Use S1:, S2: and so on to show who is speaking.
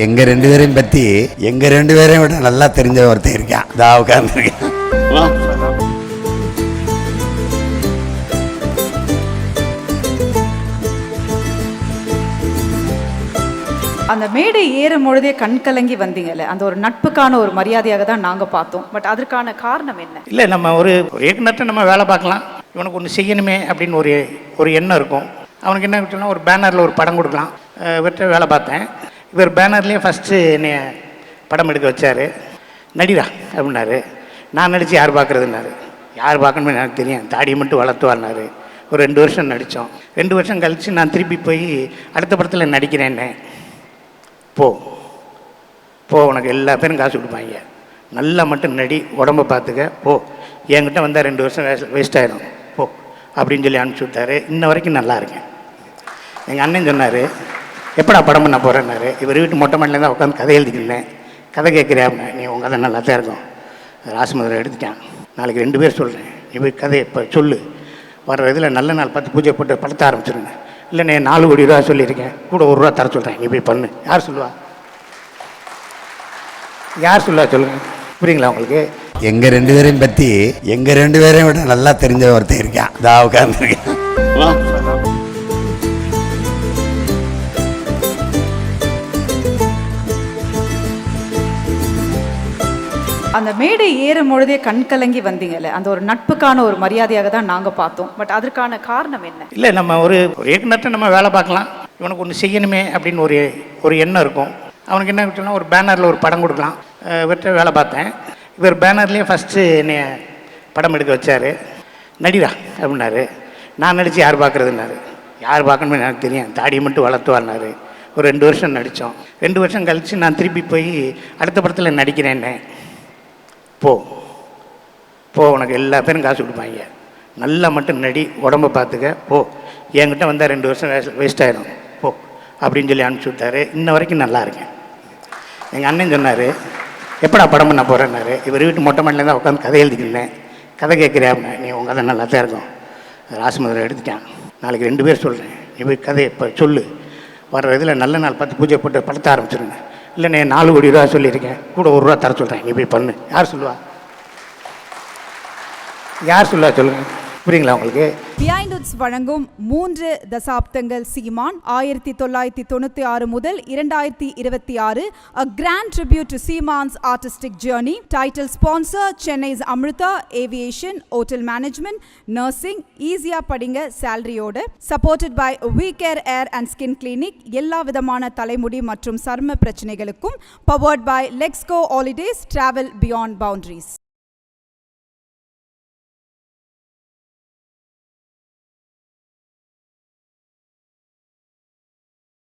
S1: எங்க ரெண்டு பேரையும் பத்தி எங்க ரெண்டு பேரையும் விட நல்லா தெரிஞ்ச ஒருத்தர் இருக்கான். இதா உட்கார்ந்துருக்கேன்.
S2: அந்த மேடை ஏறும் பொழுதே கண் கலங்கி வந்தீங்கல்ல, அந்த ஒரு நட்புக்கான ஒரு மரியாதையாக தான் நாங்கள் பார்த்தோம். பட் அதற்கான காரணம் என்ன?
S3: இல்லை, நம்ம ஒரு இயக்குனர்கிட்ட நம்ம வேலை பார்க்கலாம், இவனுக்கு ஒன்று செய்யணுமே அப்படின்னு ஒரு எண்ணம் இருக்கும். அவனுக்கு என்ன சொன்னால் ஒரு பேனரில் ஒரு படம் கொடுக்கலாம். இவர்கிட்ட வேலை பார்த்தேன். இவர் பேனர்லேயே ஃபஸ்ட்டு என்னை படம் எடுக்க வச்சார். நடிடா அப்படின்னாரு. நான் நடித்து யார் பார்க்குறதுன்னாரு. யார் பார்க்கணுமே எனக்கு தெரியும், தாடியை மட்டும் வளர்த்துவார்னாரு. ஒரு 2 வருஷம் நடித்தோம். 2 வருஷம் கழித்து நான் திருப்பி போய் அடுத்த படத்தில் நடிக்கிறேன்னே. போ உனக்கு எல்லா பேரும் காசு கொடுப்பாங்க, நல்லா மட்டும் நடி, உடம்பை பார்த்துக்க, போ, என்கிட்ட வந்தால் 2 வருஷம் வேஸ்ட் ஆகிடும், போ அப்படின்னு சொல்லி அனுப்பிச்சி விட்டாரு. இன்ன வரைக்கும் நல்லா இருக்கேன். எங்கள் அண்ணன் சொன்னார், எப்படா படம் பண்ண போகிறேன்னாரு. இவர் வீட்டு மொட்டை மாட்டில் தான் உட்காந்து கதை எழுதிக்கிருந்தேன். கதை கேட்குறியா? நீ உங்கள் கதை நல்லா தான் இருக்கும், ராசமதுரை எடுத்துட்டான், நாளைக்கு 2 பேர் சொல்கிறேன், நீ போய் கதையை இப்போ சொல்லு, வர்ற இதில் நல்ல நாள் பார்த்து பூஜை போட்டு படத்தை ஆரம்பிச்சிருங்க. இல்லை, நான் 4 கோடி ரூபா சொல்லியிருக்கேன், கூட 1 ரூபா தர சொல்கிறேன், நீ போய் பண்ணு. யார் சொல்லுவா? யார் சொல்லுவா சொல்லுங்கள், புரியுங்களா உங்களுக்கு?
S1: எங்க ரெண்டு பேரையும் பத்தி எங்க ரெண்டு பேரையும் விட நல்லா தெரிஞ்ச ஒருத்தர் இருக்கான். இதா உட்கார்ந்துருக்கேன்.
S2: அந்த மேடை ஏறும் பொழுதே கண் கலங்கி வந்தீங்கல்ல, அந்த ஒரு நட்புக்கான ஒரு மரியாதையாக தான் நாங்கள் பார்த்தோம். பட் அதற்கான காரணம் என்ன?
S3: இல்லை, நம்ம ஒரு இயக்குனர்கிட்ட நம்ம வேலை பார்க்கலாம், இவனுக்கு ஒன்று செய்யணுமே அப்படின்னு ஒரு எண்ணம் இருக்கும். அவனுக்கு என்ன சொன்னால் ஒரு பேனரில் ஒரு படம் கொடுக்கலாம். இவர்கிட்ட வேலை பார்த்தேன். இவர் பேனர்லேயே ஃபஸ்ட்டு என்னை படம் எடுக்க வச்சார். நடிடா அப்படின்னாரு. நான் நடித்து யார் பார்க்குறதுன்னாரு. யார் பார்க்கணுமே எனக்கு தெரியும், தாடியை மட்டும் வளர்த்துவார்னாரு. ஒரு 2 வருஷம் நடித்தோம். 2 வருஷம் கழித்து நான் திருப்பி போய் அடுத்த படத்தில் நடிக்கிறேன்னே. போ உனக்கு எல்லா பேரும் காசு கொடுப்பாங்க, நல்லா மட்டும் நடி, உடம்பை பார்த்துக்க, போ, என்கிட்ட வந்தால் 2 வருஷம் வேஸ்ட் ஆகிடும், போ அப்படின்னு சொல்லி அனுப்பிச்சி விட்டாரு. இன்ன வரைக்கும் நல்லா இருக்கேன். எங்கள் அண்ணன் சொன்னார், எப்படா படம் பண்ண போகிறேன்னாரு. இவர் வீட்டு மொட்டை மாட்டில் தான் உட்காந்து கதை எழுதிக்கிருந்தேன். கதை கேட்குறியா? நீ உங்கள் கதை நல்லா தான் இருக்கும், ராசமதுரை எடுத்துட்டான், நாளைக்கு 2 பேர் சொல்கிறேன், நீ போய் கதையை இப்போ சொல்லு, வர்ற இதில் நல்ல நாள் பார்த்து பூஜை போட்டு படத்தை ஆரம்பிச்சிருங்க. இல்லை, நான் 4 கோடி ரூபா சொல்லியிருக்கேன், கூட 1 ரூபா தர சொல்கிறேன், நீ போய் பண்ணு. யார் சொல்லுவா? யார் சொல்லுவா சொல்லுங்கள், புரியுங்களா உங்களுக்கு?
S4: பிஹைண்ட் உட்ஸ் வழங்கும் 3 தசாப்தங்கள் சீமான் 1996 முதல் 2026 a grand tribute to Seeman's artistic journey. Title sponsor Chennai's Amrita Aviation, Hotel Management, Nursing, ஈஸியா படிங்க சேலரியோட. Supported by We Care Hair and Skin Clinic, எல்லா விதமான தலைமுடி மற்றும் சர்ம பிரச்சனைகளுக்கும். Powered by Lexco Holidays, Travel Beyond Boundaries.